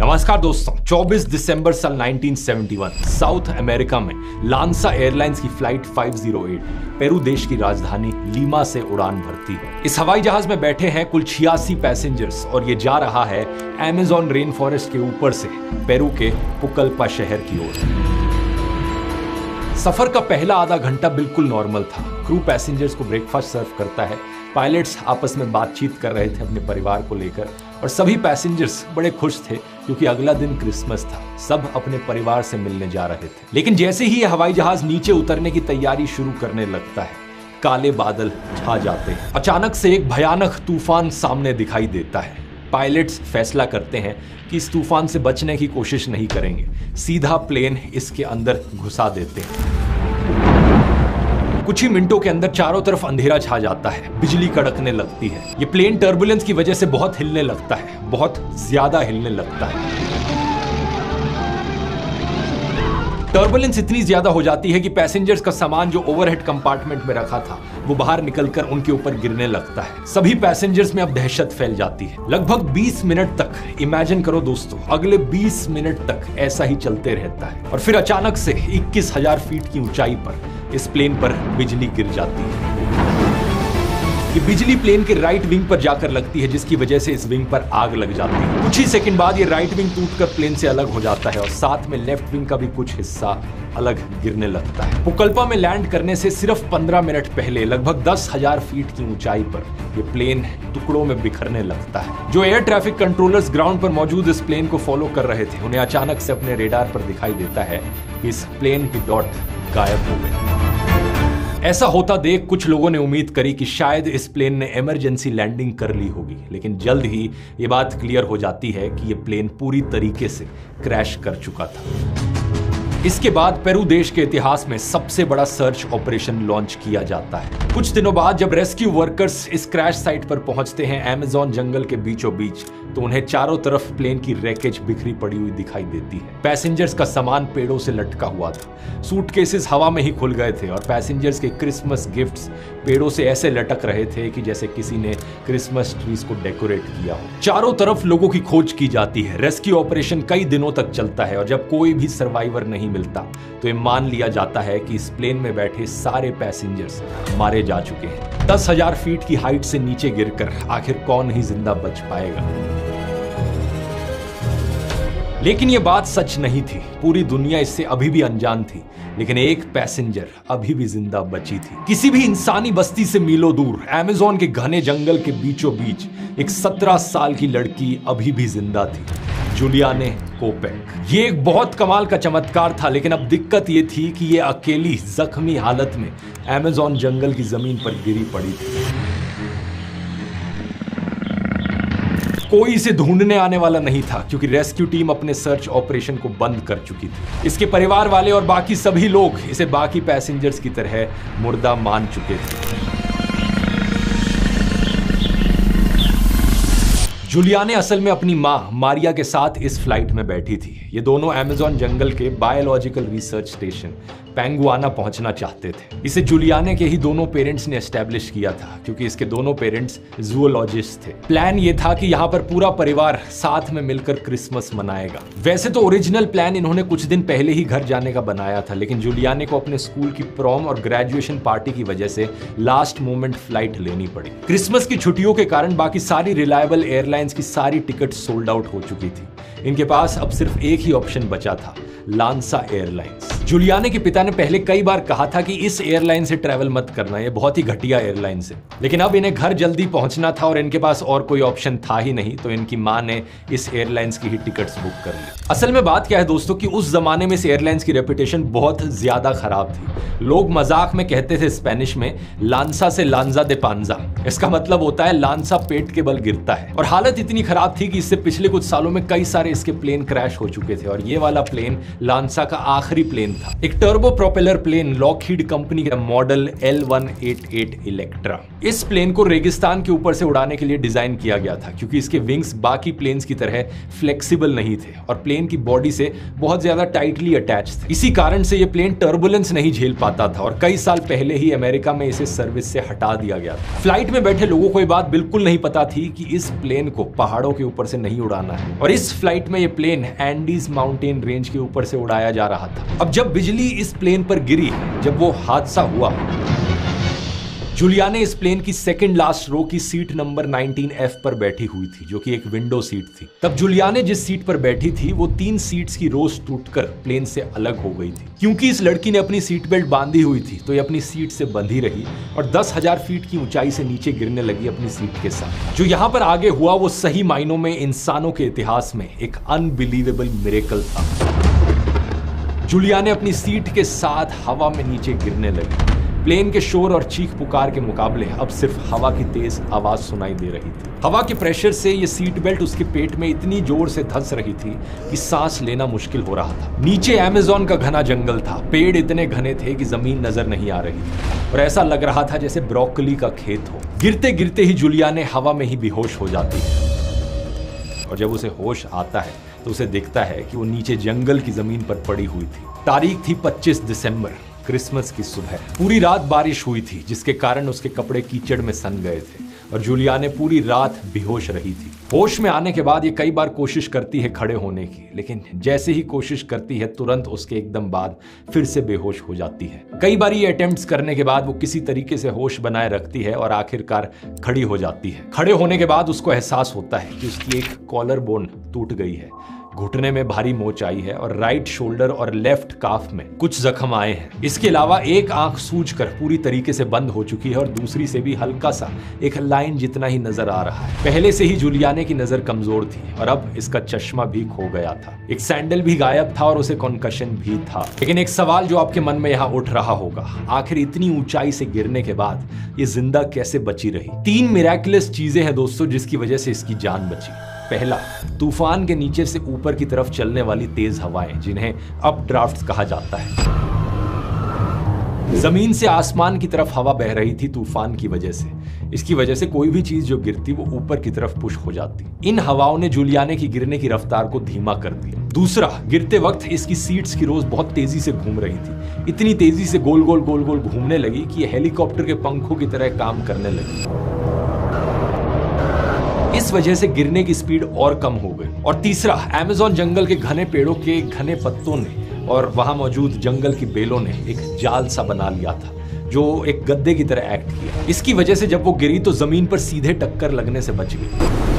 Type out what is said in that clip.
नमस्कार दोस्तों, 24 दिसंबर साल 1971 साउथ अमेरिका में लांसा एयरलाइंस की फ्लाइट 508 पेरू देश की राजधानी लीमा से उड़ान भरती है। इस हवाई जहाज में बैठे हैं कुल 86 पैसेंजर्स और ये जा रहा है अमेज़न रेन फॉरेस्ट के ऊपर से पेरू के पुकल्पा शहर की ओर। सफर का पहला आधा घंटा बिल्कुल नॉर्मल था। क्रू पैसेंजर्स को ब्रेकफास्ट सर्व करता है, पायलट्स आपस में बातचीत कर रहे थे अपने परिवार को लेकर और सभी पैसेंजर्स बड़े खुश थे क्योंकि अगला दिन क्रिसमस था। सब अपने परिवार से मिलने जा रहे थे। लेकिन जैसे ही यह हवाई जहाज नीचे उतरने की तैयारी शुरू करने लगता है, काले बादल छा जाते हैं। अचानक से एक भयानक तूफान सामने दिखाई देता है। पायलट्स फैसला करते हैं कि इस तूफान से बचने की कोशिश नहीं करेंगे, सीधा प्लेन इसके अंदर घुसा देते हैं। कुछ ही मिनटों के अंदर चारों तरफ अंधेरा छा जाता है, बिजली कड़कने लगती है। ये प्लेन टर्बुलेंस की वजह से बहुत हिलने लगता है, बहुत ज्यादा हिलने लगता है। टर्बुलेंस इतनी ज्यादा हो जाती है कि पैसेंजर्स का सामान जो ओवरहेड कंपार्टमेंट में रखा था वो बाहर निकलकर उनके ऊपर गिरने लगता है। सभी पैसेंजर्स में अब दहशत फैल जाती है। लगभग 20 मिनट तक, इमेजिन करो दोस्तों, अगले 20 मिनट तक ऐसा ही चलते रहता है और फिर अचानक से 21,000 फीट की ऊंचाई पर इस प्लेन पर बिजली गिर जाती है। ये बिजली प्लेन के राइट विंग पर जाकर लगती है, जिसकी वजह से इस विंग पर आग लग जाती है। कुछ ही सेकंड बाद ये राइट विंग टूटकर प्लेन से अलग हो जाता है और साथ में लेफ्ट विंग का भी कुछ हिस्सा अलग गिरने लगता है। पुकल्पा में लैंड करने से सिर्फ 15 मिनट पहले लगभग 10,000 फीट की ऊंचाई पर यह प्लेन टुकड़ों में बिखरने लगता है। जो एयर ट्रैफिक कंट्रोलर्स ग्राउंड पर मौजूद इस प्लेन को फॉलो कर रहे थे, उन्हें अचानक से अपने रेडार पर दिखाई देता है कि इस प्लेन की डॉट गायब हो गई। ऐसा होता देख कुछ लोगों ने उम्मीद करी कि शायद इस प्लेन ने इमरजेंसी लैंडिंग कर ली होगी, लेकिन जल्द ही ये बात क्लियर हो जाती है कि ये प्लेन पूरी तरीके से क्रैश कर चुका था। इसके बाद पेरू देश के इतिहास में सबसे बड़ा सर्च ऑपरेशन लॉन्च किया जाता है। कुछ दिनों बाद जब रेस्क्यू वर्कर्स इस क्रैश साइट पर पहुंचते हैं अमेज़न जंगल के बीचों बीच, तो उन्हें चारों तरफ प्लेन की रैकेज बिखरी पड़ी हुई दिखाई देती है। पैसेंजर्स का सामान पेड़ों से लटका हुआ था, सूटकेसेस हवा में ही खुल गए थे और पैसेंजर्स के क्रिसमस गिफ्ट्स पेड़ों से ऐसे लटक रहे थे कि जैसे किसी ने क्रिसमस ट्रीज को डेकोरेट किया हो। चारों तरफ लोगों की खोज की जाती है। रेस्क्यू ऑपरेशन कई दिनों तक चलता है और जब कोई भी सर्वाइवर नहीं मिलता तो ये मान लिया जाता है कि इस प्लेन में बैठे सारे पैसेंजर्स मारे जा चुके हैं। 10,000 फीट की हाइट से नीचे गिरकर आखिर कौन ही जिंदा बच पाएगा। लेकिन यह बात सच नहीं थी। पूरी दुनिया इससे अभी भी अनजान थी, लेकिन एक पैसेंजर अभी भी जिंदा बची थी। किसी भी इंसानी बस्ती से मीलों दूर अमेज़न के घने जंगल के बीचों बीच एक 17 साल की लड़की अभी भी जिंदा थी, जूलियाने कोपेक। ये एक बहुत कमाल का चमत्कार था, लेकिन अब दिक्कत ये थी कि ये अकेली जख्मी हालत में अमेज़न जंगल की जमीन पर गिरी पड़ी थी। कोई इसे ढूंढने आने वाला नहीं था क्योंकि रेस्क्यू टीम अपने सर्च ऑपरेशन को बंद कर चुकी थी। इसके परिवार वाले और बाकी सभी लोग इसे बाकी पैसेंजर्स की तरह मुर्दा मान चुके थे। जूलियाने असल में अपनी मां मारिया के साथ इस फ्लाइट में बैठी थी। ये दोनों अमेज़न जंगल के बायोलॉजिकल रिसर्च स्टेशन पेंगुआना पहुंचना चाहते थे। इसे जूलियाने के ही दोनों पेरेंट्स ने एस्टेब्लिश किया था क्योंकि इसके दोनों पेरेंट्स जूलॉजिस्ट थे। प्लान ये था कि यहाँ पर पूरा परिवार साथ में मिलकर क्रिसमस मनाएगा। वैसे तो ओरिजिनल प्लान इन्होंने कुछ दिन पहले ही घर जाने का बनाया था, लेकिन जूलियाने को अपने स्कूल की प्रॉम और ग्रेजुएशन पार्टी की वजह से लास्ट मोमेंट फ्लाइट लेनी पड़ी। क्रिसमस की छुट्टियों के कारण बाकी सारी रिलायबल एयरलाइंस की सारी टिकट सोल्ड आउट हो चुकी थी। इनके पास अब सिर्फ एक ही ऑप्शन बचा था, लांसा एयरलाइंस। जूलियाने के पिता ने पहले कई बार कहा था कि इस एयरलाइन से ट्रैवल मत करना, ये बहुत ही घटिया एयरलाइन है। लेकिन अब इन्हें घर जल्दी पहुंचना था और इनके पास और कोई ऑप्शन था ही नहीं, तो इनकी मां ने इस एयरलाइंस की ही टिकट्स बुक कर ली। असल में बात क्या है दोस्तों कि उस जमाने में इस एयरलाइंस की रेपुटेशन बहुत ज्यादा खराब थी। लोग मजाक में कहते थे स्पेनिश में लांसा से लांजा दे पांजा। इसका मतलब होता है लांसा पेट के बल गिरता है। और हालत इतनी खराब थी कि इससे पिछले कुछ सालों में कई सारे इसके प्लेन क्रैश हो चुके थे और ये वाला प्लेन लांसा का आखिरी प्लेन था। एक turbo propeller plane Lockheed company का मॉडल L188 इलेक्ट्रा। इस प्लेन को रेगिस्तान के ऊपर से उड़ाने के लिए डिजाइन किया गया था, क्योंकि इसके विंग्स बाकी प्लेन्स की तरह फ्लेक्सिबल नहीं थे और प्लेन की बॉडी से बहुत ज्यादा टाइटली अटैच थे। इसी कारण से यह प्लेन टर्बुलेंस नहीं झेल पाता था और कई साल पहले ही अमेरिका में इसे सर्विस से हटा दिया गया था। फ्लाइट में बैठे लोगों को यह बात बिल्कुल नहीं पता थी कि इस प्लेन को पहाड़ों के ऊपर से नहीं उड़ाना है और इस फ्लाइट में यह प्लेन एंडीज माउंटेन रेंज के ऊपर से उड़ाया जा रहा था। अब जब बिजली इस प्लेन पर गिरी, जब वो हादसा हुआ, जूलिया ने इस प्लेन की सेकंड लास्ट रो की सीट नंबर 19F पर बैठी हुई थी, जो कि एक विंडो सीट थी। तब जूलिया ने जिस सीट पर बैठी थी वो 3 सीट्स की रोज टूटकर प्लेन से अलग हो गई थी। क्योंकि इस लड़की ने अपनी सीट बेल्ट बांधी हुई थी तो ये अपनी सीट से बंधी रही और 10,000 फीट की ऊंचाई से नीचे गिरने लगी अपनी सीट के साथ। जो यहाँ पर आगे हुआ वो सही मायनों में इंसानों के इतिहास में एक अनबिलीवेबल मिरेकल था। जूलिया ने अपनी सीट के साथ हवा में नीचे गिरने लगी। प्लेन के शोर और चीख पुकार के मुकाबले अब सिर्फ हवा की तेज आवाज सुनाई दे रही थी। हवा के प्रेशर से ये सीट बेल्ट उसके पेट में इतनी जोर से धंस रही थी कि सांस लेना मुश्किल हो रहा था। नीचे अमेज़न का घना जंगल था, पेड़ इतने घने थे कि जमीन नजर नहीं आ रही थी और ऐसा लग रहा था जैसे ब्रोकली का खेत हो। गिरते गिरते ही जूलिया ने हवा में ही बेहोश हो जाती है और जब उसे होश आता है तो उसे दिखता है कि वो नीचे जंगल की जमीन पर पड़ी हुई थी। तारीख थी 25 दिसंबर, क्रिसमस की सुबह। पूरी रात बारिश हुई थी जिसके कारण उसके कपड़े कीचड़ में सन गए थे और जूलिया ने पूरी रात बेहोश रही थी। होश में आने के बाद ये कई बार कोशिश करती है खड़े होने की, लेकिन जैसे ही कोशिश करती है तुरंत उसके एकदम बाद फिर से बेहोश हो जाती है। कई बार ये अटेम्प्ट्स करने के बाद वो किसी तरीके से होश बनाए रखती है और आखिरकार खड़ी हो जाती है। खड़े होने के बाद उसको एहसास होता है कि उसकी एक कॉलर बोन टूट गई है, घुटने में भारी मोच आई है और राइट शोल्डर और लेफ्ट काफ में कुछ जख्म आए हैं। इसके अलावा एक आंख सूजकर पूरी तरीके से बंद हो चुकी है और दूसरी से भी हल्का सा एक लाइन जितना ही नजर आ रहा है। पहले से ही जूलियाने की नजर कमजोर थी और अब इसका चश्मा भी खो गया था। एक सैंडल भी गायब था और उसे कॉन्कशन भी था। लेकिन एक सवाल जो आपके मन में यहाँ उठ रहा होगा, आखिर इतनी ऊंचाई से गिरने के बाद ये जिंदा कैसे बची रही? 3 मिरेकलस चीजें हैं दोस्तों जिसकी वजह से इसकी जान बची। पहला, तूफान के नीचे से ऊपर की तरफ चलने वाली तेज हवाएं, जिन्हें अपड्राफ्ट कहा जाता है। जमीन से आसमान की तरफ हवा बह रही थी तूफान की वजह से। इसकी वजह से कोई भी चीज जो गिरती वो ऊपर की तरफ पुश हो जाती। इन हवाओं ने जूलियाने की गिरने की रफ्तार को धीमा कर दिया। दूसरा, गिरते वक्त इसकी सीट्स की रोज बहुत तेजी से घूम रही थी। इतनी तेजी से गोल गोल गोल गोल घूमने लगी कि यह हेलीकॉप्टर के पंखों की तरह काम करने लगी। इस वजह से गिरने की स्पीड और कम हो गई। और तीसरा, अमेज़न जंगल के घने पेड़ों के घने पत्तों ने और वहां मौजूद जंगल की बेलों ने एक जाल सा बना लिया था जो एक गद्दे की तरह एक्ट किया। इसकी वजह से जब वो गिरी तो जमीन पर सीधे टक्कर लगने से बच गई।